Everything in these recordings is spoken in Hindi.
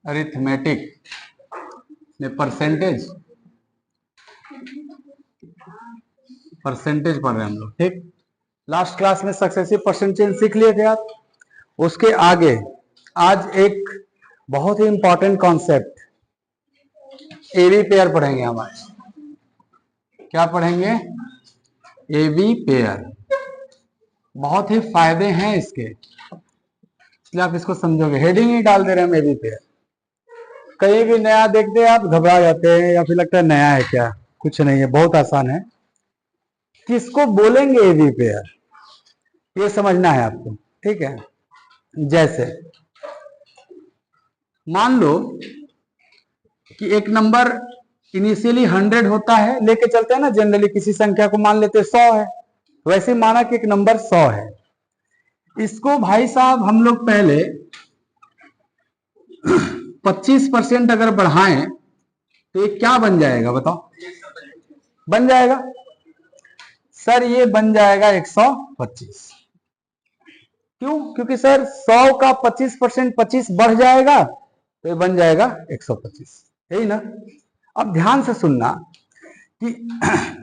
अरिथमेटिक में परसेंटेज पढ़ रहे हैं हम लोग, ठीक। लास्ट क्लास में सक्सेसिव परसेंटेज सीख लिए थे आप। उसके आगे आज एक बहुत ही इंपॉर्टेंट कॉन्सेप्ट एबी पेयर पढ़ेंगे हम आज। क्या पढ़ेंगे? AB pair. बहुत ही फायदे हैं इसके, इसलिए आप इसको समझोगे। हेडिंग ही डाल दे रहे हैं हम एबी पेयर। कहीं भी नया देखते हैं आप घबरा जाते हैं या फिर लगता है नया है क्या। कुछ नहीं है, बहुत आसान है। किसको बोलेंगे एबी पेयर, ये समझना है आपको, ठीक है। जैसे मान लो कि एक नंबर इनिशियली 100 होता है, लेके चलते हैं ना जनरली, किसी संख्या को मान लेते 100 है, वैसे माना कि एक नंबर 100 है। इसको भाई साहब हम लोग पहले 25% अगर बढ़ाएं तो ये क्या बन जाएगा बताओ? बन जाएगा सर, ये बन जाएगा 125। क्यों? क्योंकि सर 100 का 25% 25 बढ़ जाएगा तो ये बन जाएगा 125, यही ना। अब ध्यान से सुनना कि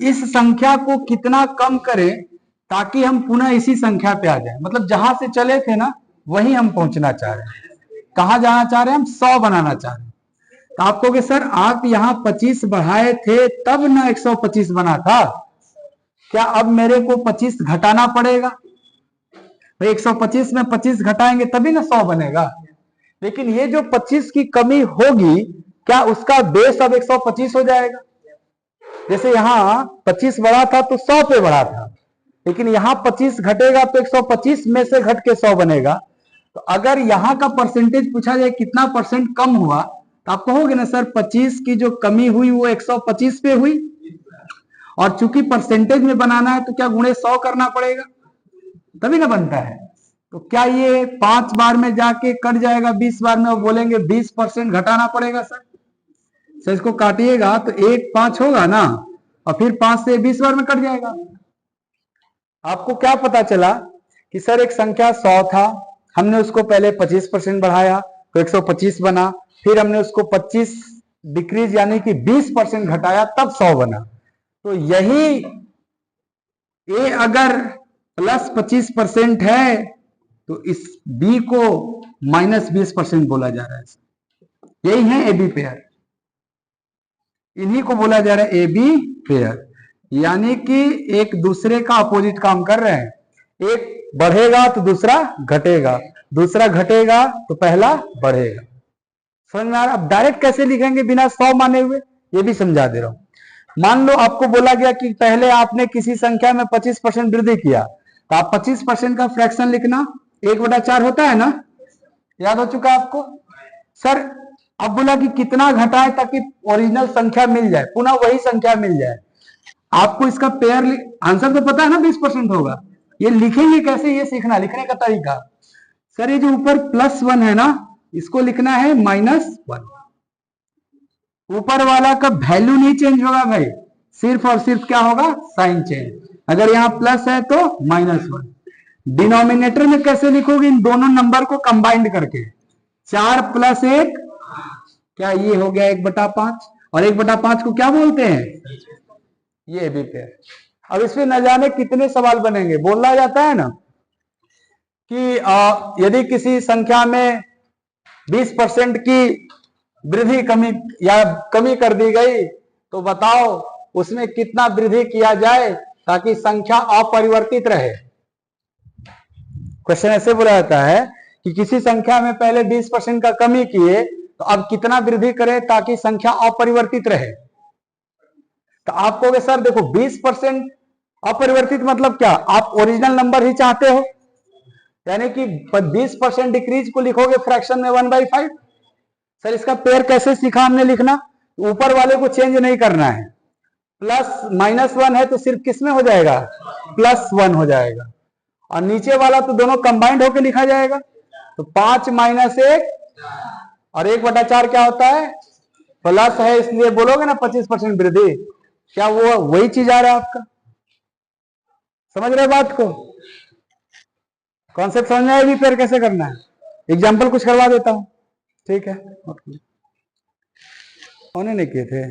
इस संख्या को कितना कम करें ताकि हम पुनः इसी संख्या पे आ जाए। मतलब जहां से चले थे ना वहीं हम पहुंचना चाह रहे हैं। कहां जाना चाह रहे हैं हम? 100 बनाना चाह रहे हैं। तो आप कहोगे सर आप यहां 25 बढ़ाए थे तब ना 125 बना था, क्या अब मेरे को 25 घटाना पड़ेगा? भाई 125 में 25 घटाएंगे तभी ना 100 बनेगा। लेकिन ये जो 25 की कमी होगी, क्या उसका बेस अब 125 हो जाएगा? जैसे यहां 25 बढ़ा था तो 100 पे बढ़ा था, लेकिन यहां 25 घटेगा तो 125 में से घट के 100 बनेगा। तो अगर यहां का परसेंटेज पूछा जाए कितना परसेंट कम हुआ, तो आप कहोगे ना सर 25 की जो कमी हुई वो 125 पे हुई, और चूंकि परसेंटेज में बनाना है तो क्या गुणे 100 करना पड़ेगा, तभी ना बनता है। तो क्या ये 5 बार में जाके कट जाएगा 20 बार में, और बोलेंगे 20% घटाना पड़ेगा सर? सर इसको काटिएगा तो 1 5 होगा ना, और फिर 5 से 20 बार में कट जाएगा। आपको क्या पता चला कि सर एक संख्या 100 था, हमने उसको पहले 25% बढ़ाया तो 125 बना, फिर हमने उसको 25 डिक्रीज यानी कि 20% घटाया तब 100 बना। तो यही ए अगर प्लस 25% है तो इस बी को माइनस 20% बोला जा रहा है। यही है एबी पेयर, इन्हीं को बोला जा रहा है एबी पेयर। यानी कि एक दूसरे का अपोजिट काम कर रहे हैं। एक बढ़ेगा तो दूसरा घटेगा, दूसरा घटेगा तो पहला बढ़ेगा। समझ में आ रहा? अब डायरेक्ट कैसे लिखेंगे बिना 100 माने हुए, ये भी समझा दे रहा हूं। मान लो आपको बोला गया कि पहले आपने किसी संख्या में 25% वृद्धि किया, तो आप 25% का फ्रैक्शन लिखना 1/4 होता है ना, याद हो चुका आपको? सर अब बोला कि कितना घटाए ताकि ओरिजिनल संख्या मिल जाए, पुनः वही संख्या मिल जाए। आपको इसका पेयर आंसर तो पता है ना 20% होगा, ये लिखेंगे कैसे ये सीखना, लिखने का तरीका। सर ये जो ऊपर +1 है ना, इसको लिखना है -1। ऊपर वाला का वैल्यू नहीं चेंज होगा भाई, सिर्फ और सिर्फ क्या होगा? Sign change. अगर यहां प्लस है तो -1। डिनोमिनेटर में कैसे लिखोगे? इन दोनों नंबर को कंबाइंड करके 4 + 1, क्या ये हो गया 1/5, और 1/5 को क्या बोलते हैं? ये भी पेयर। अब इसमें न जाने कितने सवाल बनेंगे। बोला जाता है ना कि यदि किसी संख्या में 20% की वृद्धि कमी कर दी गई तो बताओ उसमें कितना वृद्धि किया जाए ताकि संख्या अपरिवर्तित रहे। क्वेश्चन ऐसे बोला जाता है कि किसी संख्या में पहले 20% का कमी किए तो अब कितना वृद्धि करें ताकि संख्या अपरिवर्तित रहे। तो आप कहोगे सर देखो 20% अपरिवर्तित मतलब क्या? आप ओरिजिनल नंबर ही चाहते हो, यानी कि 20% डिक्रीज को लिखोगे फ्रैक्शन में 1/5। सर इसका पेयर कैसे सीखा हमने लिखना? ऊपर वाले को चेंज नहीं करना है, +-1 है तो सिर्फ किस में हो जाएगा? +1 हो जाएगा, और नीचे वाला तो दोनों कंबाइंड होकर लिखा जाएगा। तो 5 - 1 और 1/4 क्या होता है? प्लस है, इसलिए बोलोगे ना 25% वृद्धि, क्या वो वही चीज आ रहा है आपका? समझ रहे बात को? कॉन्सेप्ट समझ में आएगी पेयर कैसे करना है? एग्जाम्पल कुछ करवा देता हूं। ठीक है, होने नहीं किए थे।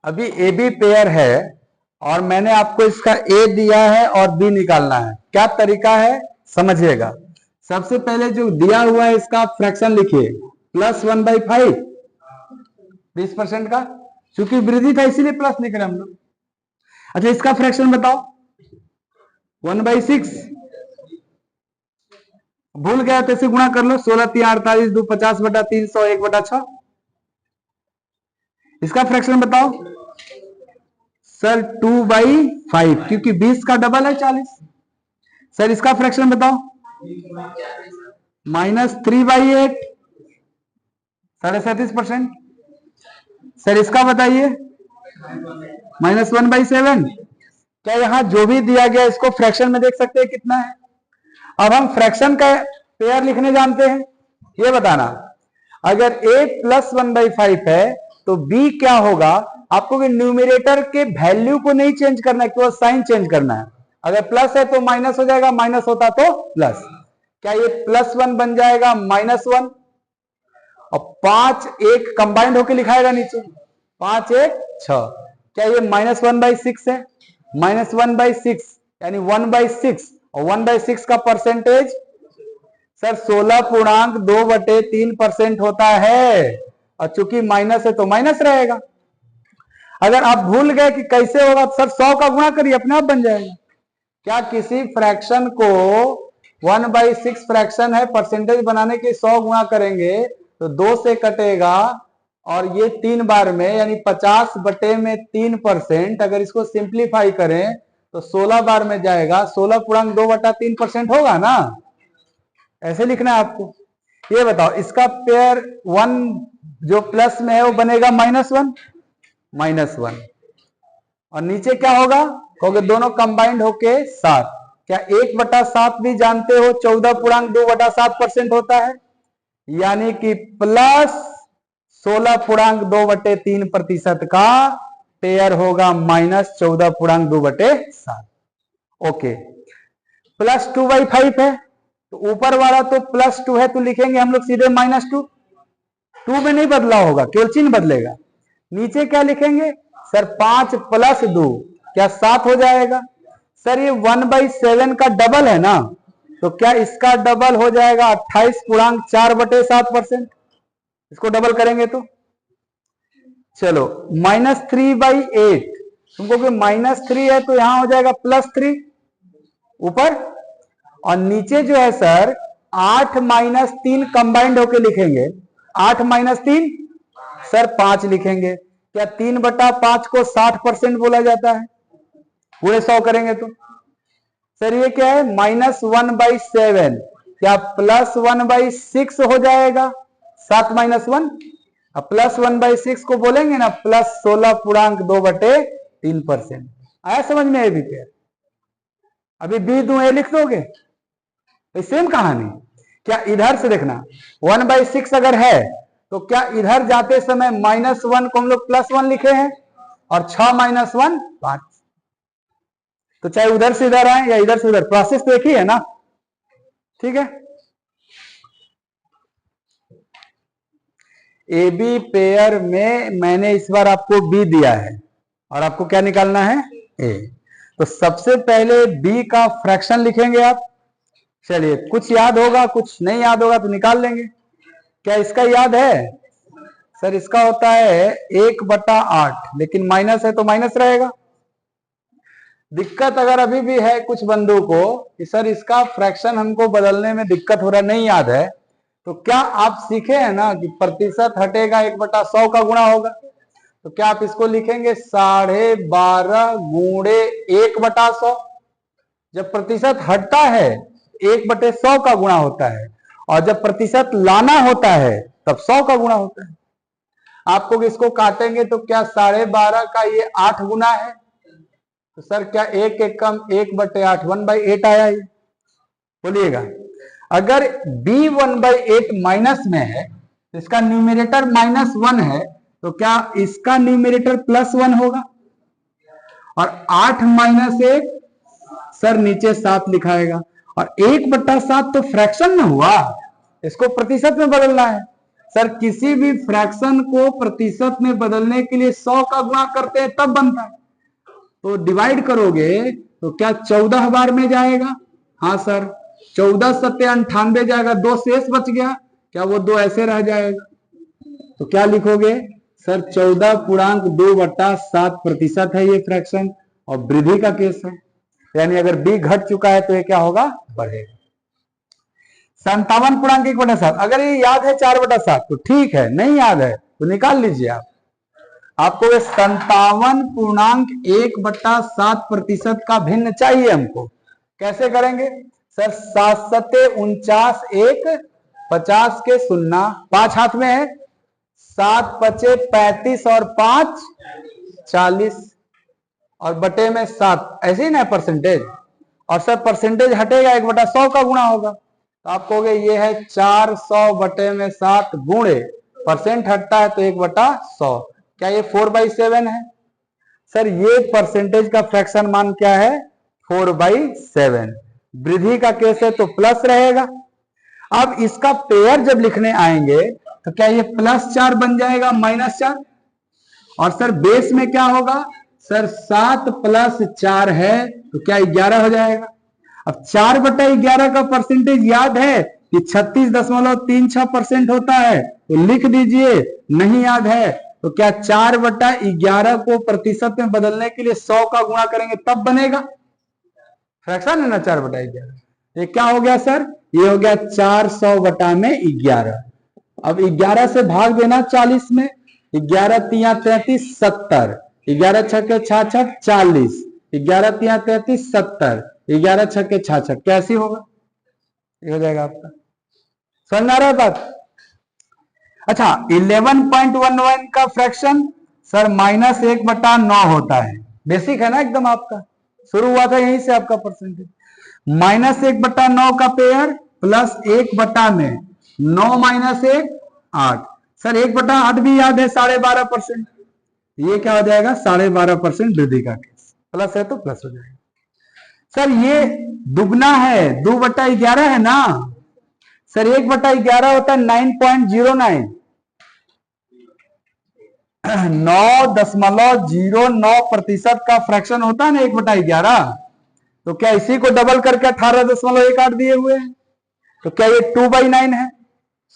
अभी ए बी पेयर है और मैंने आपको इसका ए दिया है और बी निकालना है। क्या तरीका है समझिएगा। सबसे पहले जो दिया हुआ है इसका आप फ्रैक्शन लिखिए, +1/5 20% का, क्योंकि वृद्धि था इसीलिए प्लस लिख रहे हम लोग। अच्छा इसका फ्रैक्शन बताओ, 1/6, भूल गया तो इसे गुणा कर लो, 16 3 48 2 50/300 1/6। इसका फ्रैक्शन बताओ सर, 2/5, क्योंकि 20 का डबल है 40। सर इसका फ्रैक्शन बताओ, -3/8, 37%। सर इसका बताइए, -1/7। क्या यहां जो भी दिया गया इसको फ्रैक्शन में देख सकते हैं कितना है। अब हम फ्रैक्शन का पेयर लिखने जानते हैं, ये बताना। अगर a + 1/5 है तो b क्या होगा, आपको न्यूमरेटर के वैल्यू को नहीं चेंज करना है, केवल साइन चेंज करना है। अगर प्लस है तो माइनस हो जाएगा, माइनस होता तो प्लस। क्या ये +1 बन जाएगा -1, और 5 1 कंबाइंड होकर लिखाएगा नीचे, 5 1 6। क्या ये -1/6 है, -1/6 यानी 1/6, और 1/6 का परसेंटेज सर 16.2/3% होता है, और चूंकि माइनस है तो माइनस रहेगा। अगर आप भूल गए कि कैसे होगा, सर 100 का गुणा करिए अपने आप बन जाएगा। क्या किसी फ्रैक्शन को 1/6 फ्रैक्शन है, परसेंटेज बनाने के 100 गुणा करेंगे तो 2 से कटेगा, और ये 3 बार में यानी 50/3%। अगर इसको सिंप्लीफाई करें तो 16 बार में जाएगा, 16.2/3% होगा ना। ऐसे लिखना है आपको। ये बताओ इसका पेयर 1 जो प्लस में है वो बनेगा -1, और नीचे क्या होगा, क्योंकि दोनों कंबाइंड होके 7। क्या 1/7 भी जानते हो 14.2/7% होता है, यानी कि +16.2/3% का पेयर होगा -14.2/7। ओके, +2/5 है तो ऊपर वाला तो +2 है तो लिखेंगे हम लोग सीधे -2, 2 में नहीं बदला होगा, केवल चिन्ह बदलेगा। नीचे क्या लिखेंगे सर, 5 + 2 क्या 7 हो जाएगा। सर ये 1/7 का डबल है ना, तो क्या इसका डबल हो जाएगा 28.4/7%। इसको डबल करेंगे तो चलो -3/8, तुमको कि -3 है तो यहां हो जाएगा +3 ऊपर, और नीचे जो है सर 8 - 3 कंबाइंड होके लिखेंगे, 8 - 3 सर 5 लिखेंगे। क्या 3/5 को 60% बोला जाता है, पूरे 100 करेंगे तो। सर ये क्या है -1/7, क्या +1/6 हो जाएगा, 7 - 1, अब +1/6 को बोलेंगे ना +16.2/3%। आया समझ में, भी पेयर। अभी बी दूं ए लिख दोगे, सेम कहानी। क्या इधर से देखना 1/6 अगर है तो क्या इधर जाते समय -1 को हम लोग +1 लिखे हैं, और 6 - 1 5। तो चाहे उधर से इधर आए या इधर से उधर, प्रोसेस तो एक ही है ना। ठीक है, ए बी पेयर में मैंने इस बार आपको बी दिया है और आपको क्या निकालना है, ए। तो सबसे पहले बी का फ्रैक्शन लिखेंगे आप। चलिए कुछ याद होगा, कुछ नहीं याद होगा तो निकाल लेंगे। क्या इसका याद है सर, इसका होता है 1/8, लेकिन माइनस है तो माइनस रहेगा। दिक्कत अगर अभी भी है कुछ बंदों को कि सर इसका फ्रैक्शन हमको बदलने में दिक्कत हो रहा, नहीं याद है, तो क्या आप सीखे हैं ना कि प्रतिशत हटेगा 1/100 का गुणा होगा, तो क्या आप इसको लिखेंगे 12.5 गुणे 1/100। जब प्रतिशत हटता है 1/100 का गुणा होता है, और जब प्रतिशत लाना होता है तब 100 का गुणा होता है। आपको इसको काटेंगे तो क्या 12.5 का ये 8 गुना है, तो सर क्या 1 1 कम 1/8 1/8 आया ये, बोलिएगा। अगर b 1/8 माइनस में है तो इसका न्यूमरेटर -1 है, तो क्या इसका न्यूमरेटर +1 होगा, और 8 - 1 सर नीचे 7 लिखाएगा, और 1/7 तो फ्रैक्शन में हुआ, इसको प्रतिशत में बदलना है। सर किसी भी फ्रैक्शन को प्रतिशत में बदलने के लिए 100 का गुणा करते हैं तब बनता है। तो डिवाइड करोगे तो क्या 14 बार में जाएगा? हाँ सर, 14 सत्ते 98 जाएगा, 2 शेष बच गया, क्या वो 2 ऐसे रह जाएगा? तो क्या लिखोगे? सर 14.2/7% है ये फ्रैक्शन और वृद्धि का केस है, यानी अगर बी घट चुका है तो ये क्या होगा? बढ़ेगा। 57.1/7, अगर ये याद है 4/7 तो ठीक है, नहीं याद है तो निकाल लीजिए आप। आपको 57.1/7% का भिन्न चाहिए हमको। कैसे करेंगे? सर 7 सत्ते 49, 1 50 के 0, 5 हाथ में है, 7 पचे 35 और 5 40 और बटे में 7, ऐसे ही ना परसेंटेज। और सर परसेंटेज हटेगा 1/100 का गुणा होगा, तो आप कहोगे ये है 400 बटे में 7 गुणे परसेंट हटता है तो 1/100। क्या ये 4/7 है? सर ये परसेंटेज का फ्रैक्शन मान क्या है? 4/7। वृद्धि का केस है तो प्लस रहेगा। अब इसका पेयर जब लिखने आएंगे तो क्या ये +4 बन जाएगा -4? और सर बेस में क्या होगा? सर 7 + 4 है तो क्या 11 हो जाएगा। अब 4/11 का परसेंटेज याद है कि 36.36% होता है, तो लिख दीजिए। नहीं याद है तो क्या 4/11 को प्रतिशत में बदलने के लिए 100 का गुणा करेंगे तब बनेगा। फ्रैक्शन है ना 4/11। ये क्या हो गया सर? ये हो गया 400/11। अब 11 से भाग देना 40 में, 11 तिया 33 70, 11 छक्के 66 40, 11 तिया 33 70, 11 छक्के 66, कैसी होगा? ये हो जाएगा आपका। समझ आ रहा है बात? अच्छा 11.11 का फ्रैक्शन सर -1/9 होता है। बेसिक है ना एकदम, आपका शुरू हुआ था यहीं से आपका परसेंटेज। -1/9 का पेयर प्लस 1/में 9 - 1 8। सर 1/8 भी याद है 12.5%। ये क्या हो जाएगा? 12.5% वृद्धि का केस। प्लस है तो प्लस हो जाएगा। सर ये दुगना है, 2/11 है ना। सर 1/11 होता है 9.09, 9.09% का फ्रैक्शन होता है ना 1/11। तो क्या इसी को डबल करके 18.18 दिए हुए हैं, तो क्या ये 2/9 है?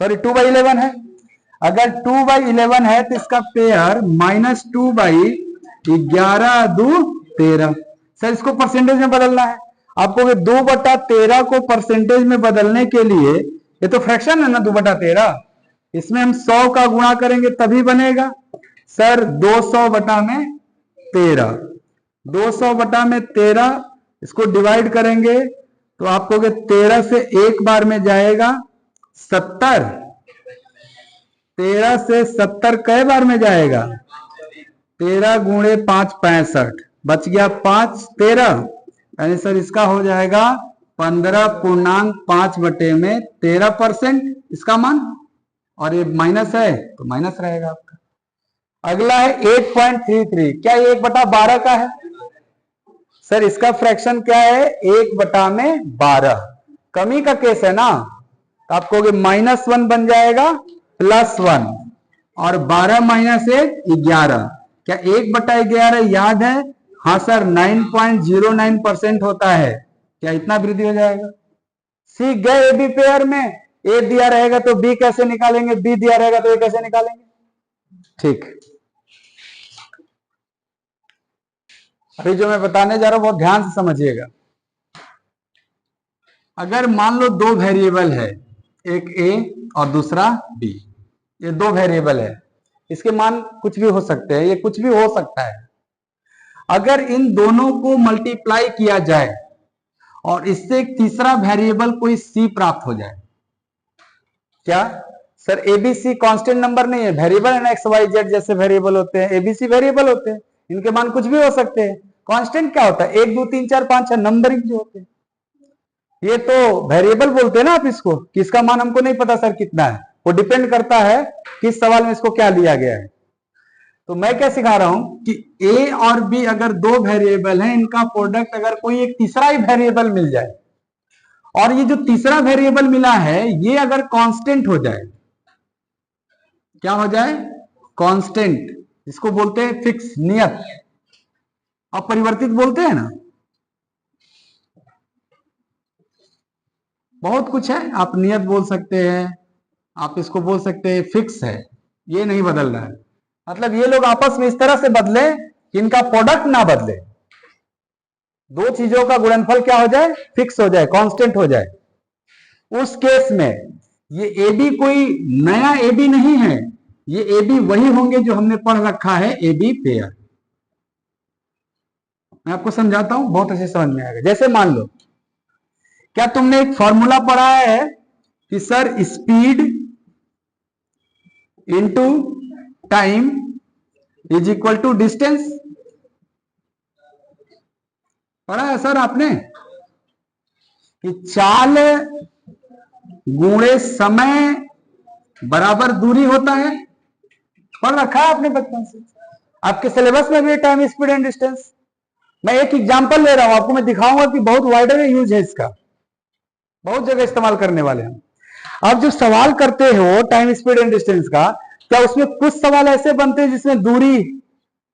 सॉरी 2/11 है। अगर 2/11 है तो इसका पेयर -2/11 2 13। सर इसको परसेंटेज में बदलना है आपको। 2/13 को परसेंटेज में बदलने के लिए, ये तो फ्रैक्शन है ना 2/13, इसमें हम 100 का गुणा करेंगे तभी बनेगा। सर 200/13, 200/13 इसको डिवाइड करेंगे तो आपको 13 से एक बार में जाएगा 70, 13 से 70 कई बार में जाएगा? 13 गुणे 5 65, बच गया 5 13, यानी सर इसका हो जाएगा 15.5/13% इसका मान। और ये माइनस है तो माइनस रहेगा आपका। अगला है 8.33, क्या ये 1/12 का है? सर इसका फ्रैक्शन क्या है? 1/12, कमी का केस है ना, तो आप कहोगे -1 बन जाएगा +1 और 12 - 1 11। क्या 1/11 याद है? हाँ सर 9.09% होता है। क्या इतना वृद्धि हो जाएगा? सीख गए ए बी पेयर में। ए दिया रहेगा तो बी कैसे निकालेंगे, बी दिया रहेगा तो ए कैसे निकालेंगे? ठीक। अभी जो मैं बताने जा रहा हूं बहुत ध्यान से समझिएगा। अगर मान लो 2 वेरिएबल है, एक ए और दूसरा बी, ये 2 वेरिएबल है, इसके मान कुछ भी हो सकते हैं, ये कुछ भी हो सकता है। अगर इन दोनों को मल्टीप्लाई किया जाए और इससे एक तीसरा वेरिएबल कोई सी प्राप्त हो जाए, क्या? सर एबीसी कांस्टेंट नंबर नहीं है, वेरिएबल है ना, एक्स वाई जेड जैसे वेरिएबल होते हैं, एबीसी वेरिएबल होते हैं, इनके मान कुछ भी हो सकते हैं। कांस्टेंट क्या होता है? 1 2 3 4 5 6 नंबरिंग जो होते हैं, ये तो वेरिएबल बोलते हैं ना आप इसको, किसका मान हमको नहीं पता सर कितना है, वो डिपेंड करता है किस सवाल में इसको क्या लिया गया है। तो मैं क्या सिखा रहा हूं कि ए और बी अगर 2 वेरिएबल हैं, इनका प्रोडक्ट अगर कोई एक तीसरा ही वेरिएबल मिल जाए और ये जो तीसरा वेरिएबल मिला है ये अगर कांस्टेंट हो जाए, क्या हो जाए, कांस्टेंट, इसको बोलते हैं फिक्स, नियत, अपरिवर्तित बोलते हैं ना। बहुत कुछ है, आप नियत बोल सकते हैं, आप इसको बोल सकते हैं फिक्स है, ये नहीं बदल रहा है। मतलब ये लोग आपस में इस तरह से बदले कि इनका प्रोडक्ट ना बदले, दो चीजों का गुणनफल क्या हो जाए, फिक्स हो जाए, कांस्टेंट हो जाए। उस केस में ये ए बी कोई नया ए बी नहीं है, ये ए बी वही होंगे जो हमने पढ़ रखा है, ए बी पेयर। मैं आपको समझाता हूं, बहुत अच्छे समझ में आएगा। जैसे मान लो, क्या तुमने एक फॉर्मूला पढ़ा है कि sir speed into time is equal to distance, पढ़ा है सर आपने कि चाल गुणे समय बराबर दूरी होता है, पढ़ रखा है आपने बचपन से, आपके सिलेबस में भी टाइम स्पीड एंड डिस्टेंस। मैं एक एग्जांपल ले रहा हूं आपको, मैं दिखाऊंगा कि बहुत वाइडर यूज है इसका, बहुत जगह इस्तेमाल करने वाले हैं। आप जब सवाल करते हो टाइम स्पीड एंड डिस्टेंस का, क्या उसमें कुछ सवाल ऐसे बनते हैं जिसमें दूरी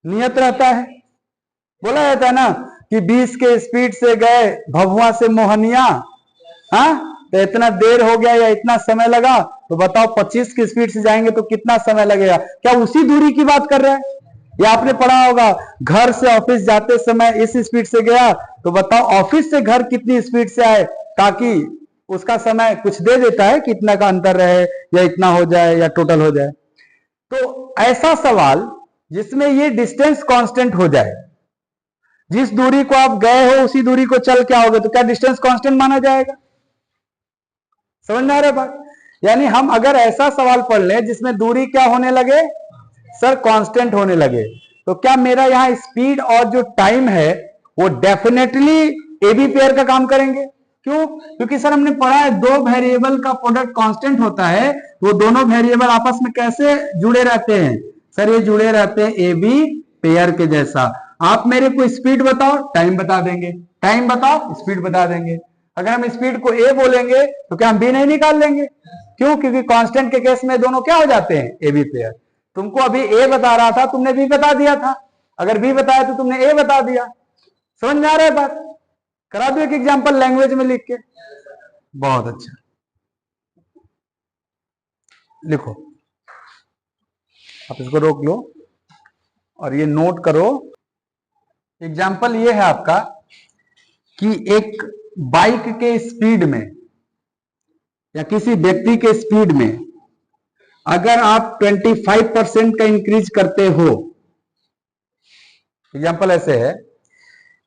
नियत रहता है, बोला जाता है ना कि 20 के स्पीड से गए भभुआ से मोहनिया, हाँ तो इतना देर हो गया या इतना समय लगा, तो बताओ 25 की स्पीड से जाएंगे तो कितना समय लगेगा, क्या उसी दूरी की बात कर रहे हैं। या आपने पढ़ा होगा घर से ऑफिस जाते समय इस स्पीड से गया, तो बताओ ऑफिस से घर कितनी स्पीड से आए, ताकि उसका समय कुछ दे देता है कि इतना का अंतर रहे या इतना हो जाए या टोटल हो जाए। तो ऐसा सवाल जिसमें ये डिस्टेंस कांस्टेंट हो जाए, जिस दूरी को आप गए हो उसी दूरी को चल के आओगे, तो क्या डिस्टेंस कांस्टेंट माना जाएगा। समझ में आ रहा है बात। यानी हम अगर ऐसा सवाल पढ़ लें जिसमें दूरी क्या होने लगे, सर कांस्टेंट होने लगे, तो क्या मेरा यहां स्पीड और जो टाइम है वो डेफिनेटली ए बी पेयर का काम करेंगे। क्यों, क्योंकि सर हमने पढ़ा है दो वेरिएबल का प्रोडक्ट कांस्टेंट होता है, तो दोनों वेरिएबल आपस में कैसे जुड़े रहते हैं, सर ये जुड़े रहते हैं ए बी पेयर के जैसा। आप मेरे को स्पीड बताओ, टाइम बता देंगे, टाइम बताओ, स्पीड बता देंगे। अगर हम स्पीड को ए बोलेंगे तो क्या हम बी नहीं निकाल लेंगे, क्यों, क्योंकि कांस्टेंट के केस में दोनों क्या हो जाते हैं, ए बी पेयर। तुमको अभी ए बता रहा था, तुमने बी बता दिया था, अगर बी बताया तो तुमने ए बता दिया। समझ में आ रहा है बात। करा दो एक एग्जांपल लैंग्वेज में लिख के। बहुत अच्छा, लिखो, आप इसको रोक लो और ये नोट करो। एग्जांपल ये है आपका कि एक बाइक के स्पीड में या किसी व्यक्ति के स्पीड में अगर आप 25% का इंक्रीज करते हो, एग्जांपल ऐसे है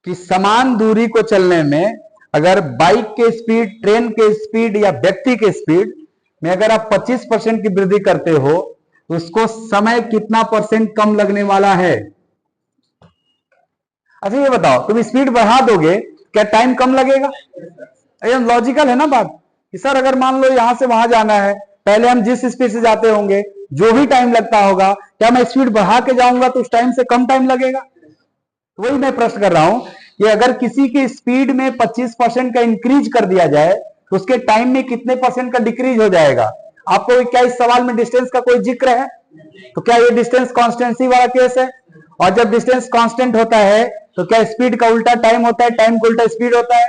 कि समान दूरी को चलने में अगर बाइक के स्पीड, ट्रेन के स्पीड या व्यक्ति के स्पीड में अगर आप 25% की वृद्धि करते हो तो उसको समय कितना परसेंट कम लगने वाला है। अच्छा ये बताओ, तुम स्पीड बढ़ा दोगे क्या टाइम कम लगेगा। एकदम लॉजिकल है ना बात कि सर अगर मान लो यहां से वहां जाना है, पहले हम जिस स्पीड से जाते होंगे जो भी टाइम लगता होगा, क्या मैं स्पीड बढ़ा के जाऊंगा तो उस टाइम से कम टाइम लगेगा। वही मैं प्रश्न कर रहा हूं कि अगर किसी की स्पीड में 25% का इंक्रीज कर दिया जाए तो उसके टाइम में कितने परसेंट का डिक्रीज हो जाएगा। आपको क्या इस सवाल में डिस्टेंस का कोई जिक्र है, तो क्या ये डिस्टेंस कांस्टेंसी वाला केस है। और जब डिस्टेंस कांस्टेंट होता है तो क्या स्पीड का उल्टा टाइम होता है, टाइम का उल्टा स्पीड होता है,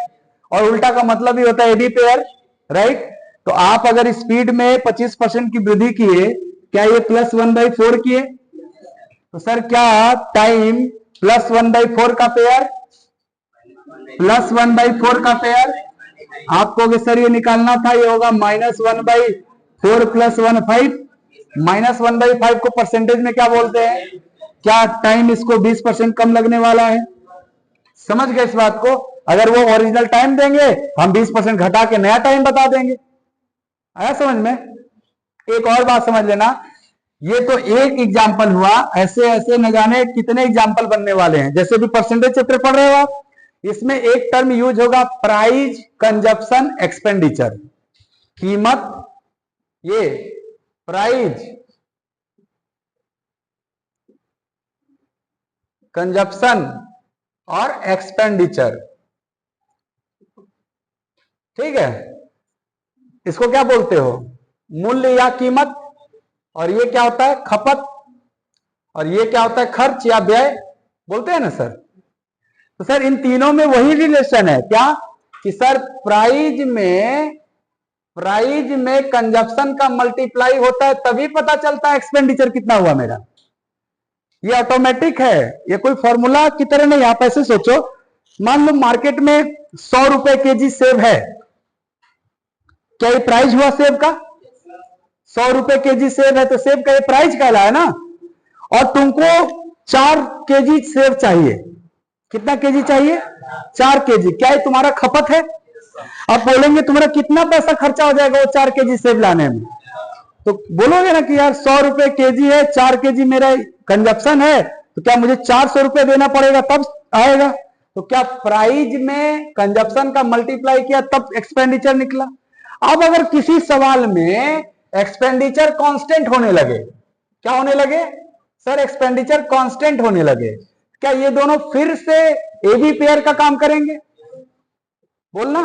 और उल्टा का मतलब ही होता है एडी पेयर, राइट। तो आप अगर स्पीड में 25% की वृद्धि किए, क्या ये +1/4 किए, तो सर क्या टाइम +1/4 का पेयर, +1/4 का पेयर, आपको सर ये निकालना था, ये होगा -1/4 +1/5। -1/5 को परसेंटेज में क्या बोलते हैं, क्या टाइम इसको 20% कम लगने वाला है। समझ गए इस बात को। अगर वो ओरिजिनल टाइम देंगे हम 20% घटा के नया टाइम बता देंगे। आया समझ में। एक और बात समझ लेना, ये तो एक एग्जाम्पल हुआ, ऐसे ऐसे न जाने कितने एग्जाम्पल बनने वाले हैं। जैसे भी परसेंटेज चैप्टर पढ़ रहे हो आप, इसमें एक टर्म यूज होगा प्राइस कंजप्शन एक्सपेंडिचर, कीमत, ये प्राइस कंजप्शन और एक्सपेंडिचर, ठीक है, इसको क्या बोलते हो, मूल्य या कीमत। और ये क्या होता है, खपत। और ये क्या होता है, खर्च या व्यय बोलते हैं ना सर। तो सर इन तीनों में वही रिलेशन है क्या, कि सर प्राइज में कंजप्शन का मल्टीप्लाई होता है तभी पता चलता है एक्सपेंडिचर कितना हुआ मेरा। ये ऑटोमेटिक है, ये कोई फॉर्मूला की तरह नहीं। आप ऐसे सोचो, मान लो मार्केट में 100 रुपए केजी सेब है, क्या ये प्राइस हुआ सेब का? 100 रुपए केजी सेब है तो सेब का ये प्राइस कहला है ना। और तुमको 4 केजी सेब चाहिए, कितना केजी चाहिए? 4 केजी। क्या ये तुम्हारा खपत है? आप बोलेंगे तुम्हारा कितना पैसा खर्चा हो जाएगा वो 4 केजी सेब लाने में, तो बोलोगे ना कि यार 100 रुपए केजी है, 4 केजी मेरा कंजप्शन है, तो क्या मुझे 400 रुपए देना पड़ेगा तब आएगा? तो क्या प्राइस में कंजप्शन का मल्टीप्लाई किया तब एक्सपेंडिचर निकला। अब अगर किसी सवाल में एक्सपेंडिचर कांस्टेंट होने लगे, क्या होने लगे सर, एक्सपेंडिचर कांस्टेंट होने लगे, क्या ये दोनों फिर से एबी पेयर का काम करेंगे? बोलना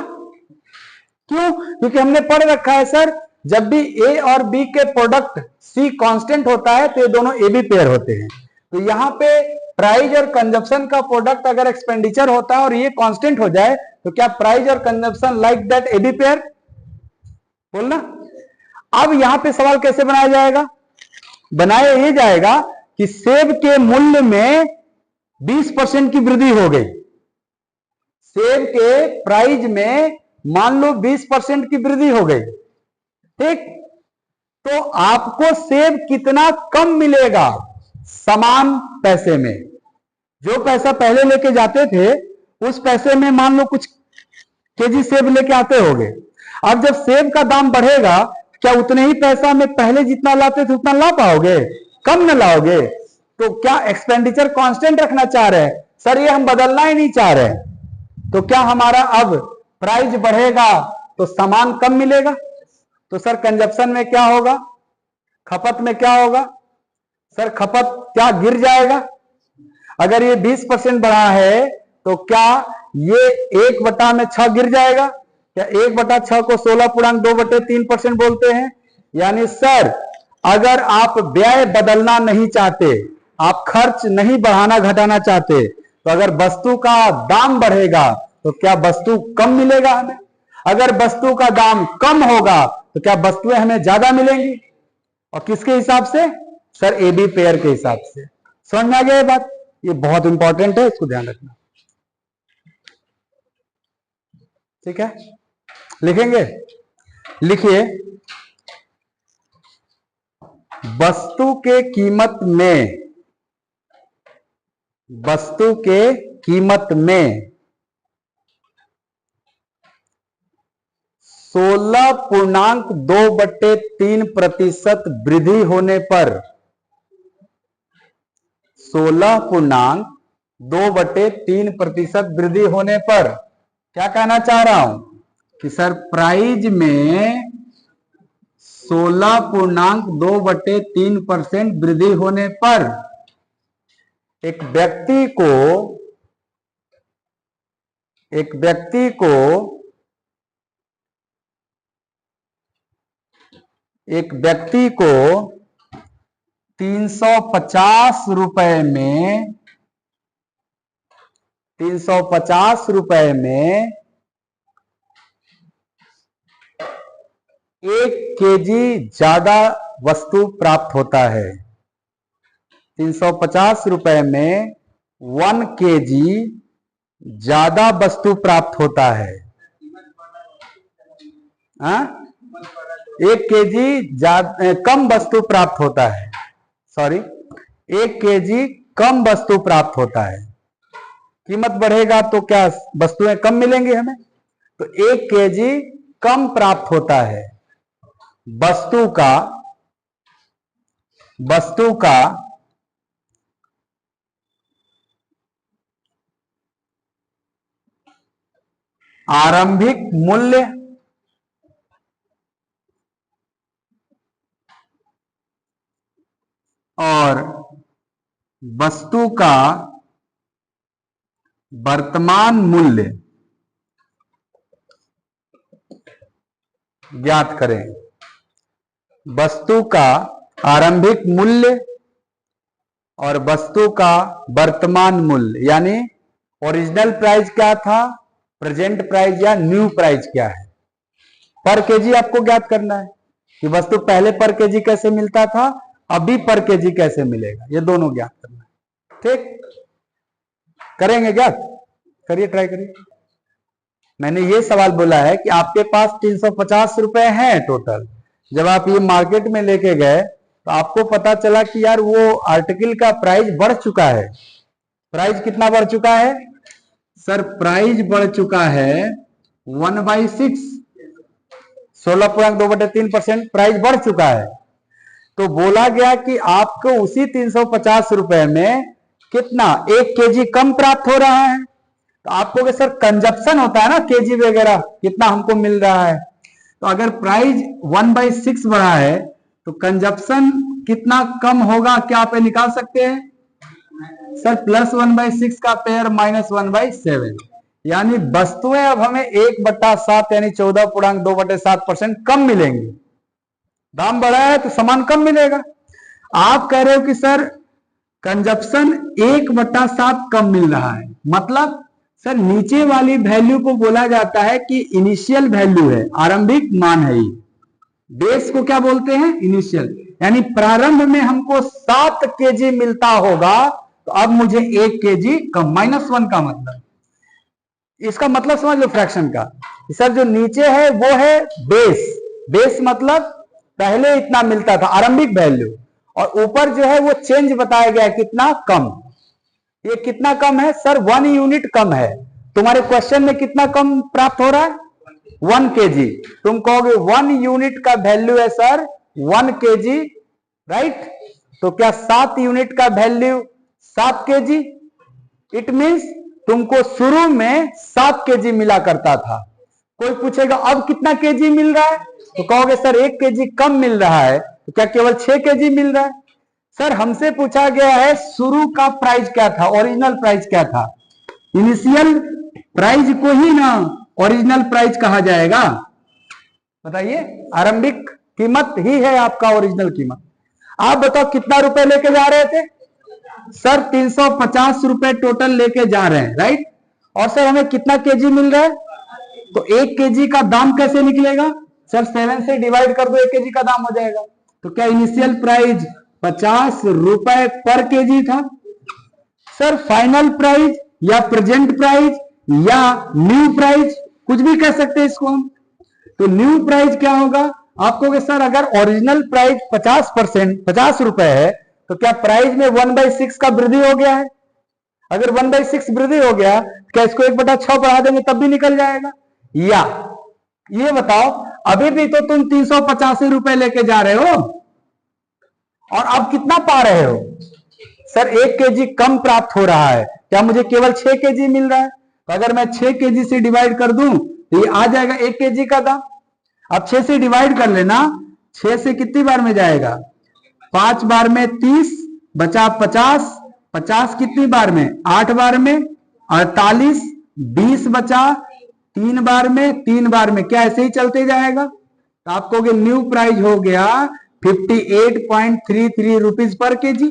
क्यों? क्योंकि हमने पढ़ रखा है सर, जब भी ए और बी के प्रोडक्ट सी कांस्टेंट होता है तो ये दोनों एबी पेयर होते हैं। तो यहां पे प्राइस और कंजप्शन का प्रोडक्ट अगर एक्सपेंडिचर होता है और ये कांस्टेंट हो जाए तो क्या प्राइस और consumption like that AB pair? बोलना। अब यहां पे सवाल कैसे बनाया जाएगा? बनाया ये जाएगा कि सेब के मूल्य में 20% की वृद्धि हो गई, सेब के प्राइस में मान लो 20% की वृद्धि हो गई, ठीक, तो आपको सेब कितना कम मिलेगा समान पैसे में। जो पैसा पहले लेके जाते थे उस पैसे में मान लो कुछ केजी सेब लेके आते होगे, अब जब सेब का दाम बढ़ेगा क्या उतने ही पैसा में पहले जितना लाते थे उतना ला पाओगे? कम न लाओगे। तो क्या एक्सपेंडिचर कांस्टेंट रखना चाह रहे हैं? सर ये हम बदलना ही नहीं चाह रहे। तो क्या हमारा अब प्राइस बढ़ेगा तो सामान कम मिलेगा, तो सर कंजप्शन में क्या होगा, खपत में क्या होगा? सर खपत क्या गिर जाएगा? अगर ये 20% बढ़ा है तो क्या ये 1/6 गिर जाएगा? क्या 1/6 को 16.2/3% बोलते हैं? यानी सर अगर आप व्यय बदलना नहीं चाहते, आप खर्च नहीं बढ़ाना घटाना चाहते, तो अगर वस्तु का दाम बढ़ेगा तो क्या वस्तु कम मिलेगा हमें? अगर वस्तु का दाम कम होगा तो क्या वस्तुएं हमें ज्यादा मिलेंगी? और किसके हिसाब से? सर एबी पेयर के हिसाब से। समझ में आ गया ये बात? ये बहुत इंपॉर्टेंट है, इसको ध्यान रखना। ठीक है, लिखेंगे, लिखिए, वस्तु के कीमत में, वस्तु के कीमत में 16.2/3% वृद्धि होने पर, 16.2/3% वृद्धि होने पर क्या कहना चाह रहा हूं कि सर प्राइज में 16.2/3% वृद्धि होने पर एक व्यक्ति को 350 रुपए में 350 रुपए में 1 केजी ज्यादा वस्तु प्राप्त होता है। 350 रुपए में 1 केजी ज्यादा वस्तु प्राप्त होता है। 1 केजी कम वस्तु प्राप्त होता है, सॉरी 1 केजी कम वस्तु प्राप्त होता है। कीमत बढ़ेगा तो क्या वस्तुएं कम मिलेंगी हमें? तो 1 केजी कम प्राप्त होता है। वस्तु का आरंभिक मूल्य और वस्तु का वर्तमान मूल्य ज्ञात करें वस्तु का आरंभिक मूल्य और वस्तु का वर्तमान मूल्य, यानी ओरिजिनल प्राइस क्या था, प्रेजेंट प्राइस या न्यू प्राइस क्या है। पर केजी आपको ज्ञात करना है कि वस्तु पहले पर केजी कैसे मिलता था, अभी पर केजी कैसे मिलेगा, ये दोनों ज्ञात करना है। ठीक, करेंगे ज्ञात, करिए, ट्राई करिए। मैंने ये सवाल बोला है कि आपके पास 350 रुपए हैं टोटल, जब आप ये मार्केट में लेके गए तो आपको पता चला कि यार वो आर्टिकल का प्राइस बढ़ चुका है। प्राइस कितना बढ़ चुका है सर? प्राइस बढ़ चुका है 1/6, 16.2/3% प्राइस बढ़ चुका है। तो बोला गया कि आपको उसी 350 रुपए में कितना 1 केजी कम प्राप्त हो रहा है। तो आपको सर कंजप्शन होता है ना, केजी वगैरह कितना हमको मिल रहा है। तो अगर प्राइस 1/6 बढ़ा है तो कंजप्शन कितना कम होगा, क्या आप निकाल सकते हैं सर? +1/6 का पेयर -1/7, यानी वस्तुएं अब हमें 1/7 यानी 14.2/7% कम मिलेंगी। दाम बढ़ा है तो सामान कम मिलेगा। आप कह रहे हो कि सर कंजप्शन 1/7 कम मिल रहा है, मतलब सर नीचे वाली वैल्यू को बोला जाता है कि इनिशियल वैल्यू है, आरंभिक मान है। ये बेस को क्या बोलते हैं? इनिशियल, यानी प्रारंभ में हमको 7 केजी मिलता होगा तो अब मुझे 1 केजी कम, -1 का मतलब, इसका मतलब समझ लो फ्रैक्शन का। सर जो नीचे है वो है बेस, बेस मतलब पहले इतना मिलता था, आरंभिक वैल्यू, और ऊपर जो है वो चेंज बताया गया कितना कम। ये कितना कम है सर? 1 यूनिट कम है। तुम्हारे क्वेश्चन में कितना कम प्राप्त हो रहा है? 1 केजी। तुम कहोगे 1 यूनिट का वैल्यू है सर 1 केजी, राइट? तो क्या 7 यूनिट का वैल्यू 7 केजी? इट मींस तुमको शुरू में 7 केजी मिला करता था। कोई पूछेगा अब कितना केजी मिल रहा है, तो कहोगे सर 1 केजी कम मिल रहा है। तो क्या केवल 6 केजी मिल रहा है? सर हमसे पूछा गया है शुरू का प्राइस क्या था, ओरिजिनल प्राइस क्या था। इनिशियल प्राइस को ही ना ओरिजिनल प्राइस कहा जाएगा। बताइए, आरंभिक कीमत ही है आपका ओरिजिनल कीमत। आप बताओ कितना रुपए लेके जा रहे थे सर? 350 रुपए टोटल लेके जा रहे हैं, राइट? और सर हमें कितना केजी मिल रहा है? तो 1 केजी का दाम कैसे निकलेगा सर? 7 से डिवाइड कर दो, 1 केजी का दाम हो जाएगा। तो क्या इनिशियल प्राइस 50 रुपए पर केजी था सर? फाइनल प्राइस या प्रेजेंट प्राइस या न्यू प्राइस, कुछ भी कह सकते हैं इसको हम। तो न्यू प्राइस क्या होगा? आपको सर अगर ओरिजिनल प्राइस 50 रुपए है तो क्या प्राइस में 1/6 का वृद्धि हो गया है? अगर 1/6 वृद्धि हो गया, क्या इसको 1/6 बढ़ा देंगे तब भी निकल जाएगा? या ये बताओ, अभी भी तो तुम 385 रुपए लेके जा रहे हो और अब कितना पा रहे हो सर? 1 केजी कम प्राप्त हो रहा है। क्या मुझे केवल 6 केजी मिल रहा है? तो अगर मैं 6 केजी से डिवाइड कर दूं तो ये आ जाएगा 1 केजी का दाम। अब 6 से डिवाइड कर लेना, 6 से कितनी बार में जाएगा? 5 बार में 30 बचा 50, 50 कितनी बार में? 8 बार में 48, 20 बचा 3 बार में, 3 बार में, क्या ऐसे ही चलते जाएगा? तो आपको न्यू प्राइस हो गया 58.33 रुपीज पर केजी।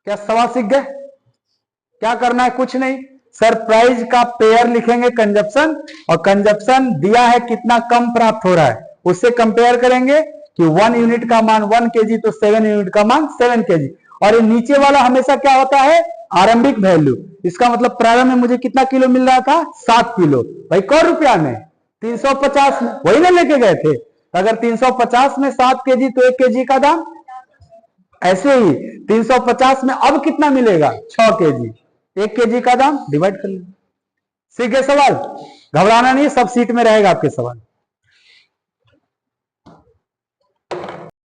क्या सवाल सीख गए? क्या करना है? कुछ नहीं सर, प्राइस का पेयर लिखेंगे कंजप्शन, और कंजप्शन दिया है कितना कम प्राप्त हो रहा है, उससे कंपेयर करेंगे कि 1 यूनिट का मान 1 केजी तो 7 यूनिट का मान 7 केजी। और ये नीचे वाला हमेशा क्या होता है? आरंभिक वैल्यू। इसका मतलब प्रारंभ में मुझे कितना किलो मिल रहा था? 7 किलो। भाई कौ रुपया में? 350 में, वही ना लेके गए थे। अगर 350 में 7 केजी तो 1 केजी का दाम। ऐसे ही 350 में अब कितना मिलेगा? 6 केजी, 1 केजी का दाम, डिवाइड कर लेंगे। सीख गए सवाल? घबराना नहीं, सब सीट में रहेगा आपके सवाल।